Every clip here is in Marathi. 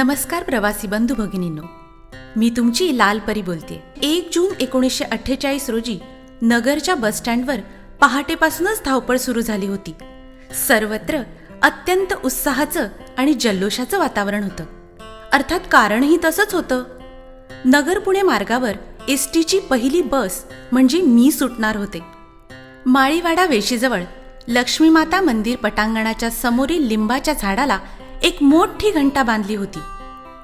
नमस्कार प्रवासी बंधू भगिनींनो, मी तुमची लाल परी बोलते। 1 जून 1948 रोजी नगरच्या बस स्टँडवर पहाटेपासूनच धावपळ सुरू झाली होती। सर्वत्र अत्यंत उत्साहाचं आणि जल्लोषाचं वातावरण होतं। अर्थात कारणही तसंच होतं। नगर पुणे मार्गावर एसटीची पहिली बस म्हणजे मी सुटणार होते। माळीवाडा वेशीजवळ लक्ष्मीमाता मंदिर पटांगणाच्या समोरील लिंबाच्या झाडाला एक मोठी घंटा बांधली होती।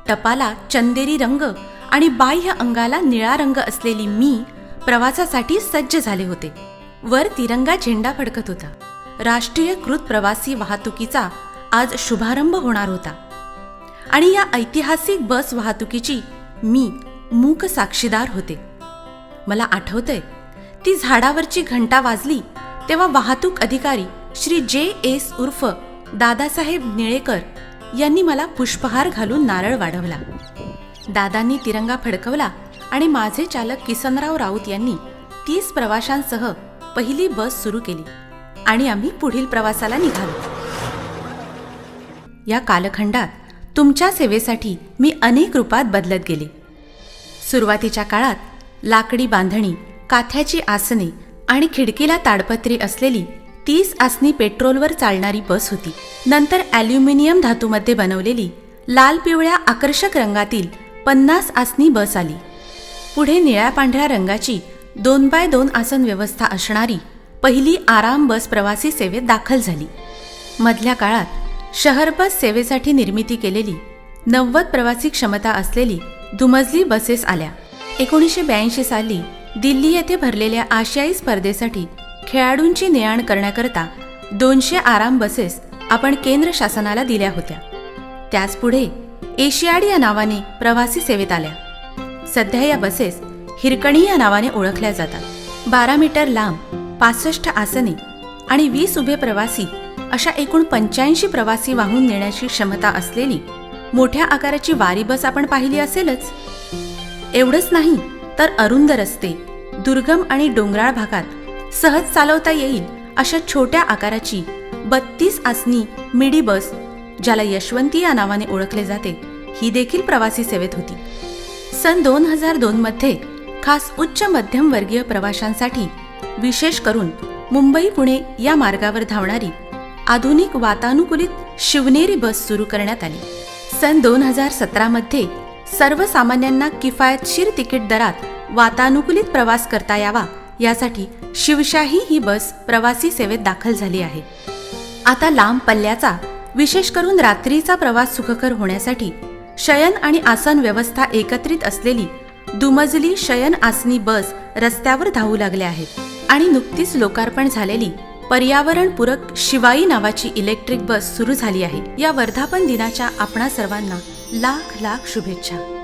टपाला चंदेरी रंग आणि बाह्य अंगाला निळा रंग असलेली मी प्रवासासाठी सज्ज झाले होते। वर तिरंगा झेंडा फडकत होता। राष्ट्रीयकृत प्रवासी वाहतुकीचा आज शुभारंभ होणार होता आणि या ऐतिहासिक बस वाहतुकीची मी मूक साक्षीदार होते। मला आठवतंय, ती झाडावरची घंटा वाजली तेव्हा वाहतूक अधिकारी श्री JS उर्फ दादासाहेब निळेकर यांनी मला पुष्पहार घालून नारळ वाढवला। दादांनी तिरंगा फडकवला आणि माझे चालक किसनराव राऊत यांनी 30 प्रवाशांसह पहिली बस सुरू केली आणि आम्ही पुढील प्रवासाला निघालो। या कालखंडात तुमच्या सेवेसाठी मी अनेक रूपात बदलत गेले। सुरुवातीच्या काळात लाकडी बांधणी, काथ्याची आसने आणि खिडकीला ताडपत्री असलेली 30 आसनी पेट्रोलवर चालणारी बस होती। नंतर ॲल्युमिनियम धातूमध्ये बनवलेली लाल पिवळ्या आकर्षक रंगातील 50 आसनी बस आली। पुढे निळ्या पांढऱ्या रंगाची 2x2 आसन व्यवस्था असणारी पहिली आराम बस प्रवासी सेवेत दाखल झाली। मधल्या काळात शहर बस सेवेसाठी निर्मिती केलेली 90 प्रवासी क्षमता असलेली दुमजली बसेस आल्या। 1982 साली दिल्ली येथे भरलेल्या आशियाई स्पर्धेसाठी खेळाडूंची ने-आण करण्याकरता 200 आराम बसेस आपण केंद्र शासनाला दिल्या होत्या। त्याच पुढे एशियाडी या नावाने प्रवासी सेवेत आल्या। सध्या या बसेस हिरकणी या नावाने ओळखल्या जातात। 12 मीटर लांब, 65 आसने आणि 20 उभे प्रवासी अशा एकूण 85 प्रवासी वाहून नेण्याची क्षमता असलेली मोठ्या आकाराची वारी बस आपण पाहिली असेलच। एवढंच नाही तर अरुंद रस्ते, दुर्गम आणि डोंगराळ भागात सहज चालवता येईल अशा छोट्या आकाराची 32 आसनी मिडी बस, ज्याला यशवंती या नावाने ओळखले जाते, ही देखील प्रवासी सेवेत होती। सन 2002 मध्ये खास उच्च मध्यम वर्गीय प्रवाशांसाठी विशेष करून मुंबई पुणे या मार्गावर धावणारी आधुनिक वातानुकूलित शिवनेरी बस सुरू करण्यात आली। सन 2017 मध्ये सर्वसामान्यांना किफायतशीर तिकीट दरात वातानुकूलित प्रवास करता यावा यासाठी शिवशाही ही बस प्रवासी सेवेत दाखल झाली आहे। आता लांब पल्ल्याचा, विशेष करून रात्रीचा प्रवास सुखकर होण्यासाठी शयन आणि आसन व्यवस्था एकत्रित असलेली दुमजली शयन आसनी बस रस्त्यावर धावू लागल्या आहेत आणि नुकतीच लोकार्पण झालेली पर्यावरणपूरक शिवाई नावाची इलेक्ट्रिक बस सुरू झाली आहे। या वर्धापन दिनाच्या आपणा सर्वांना लाख लाख शुभेच्छा।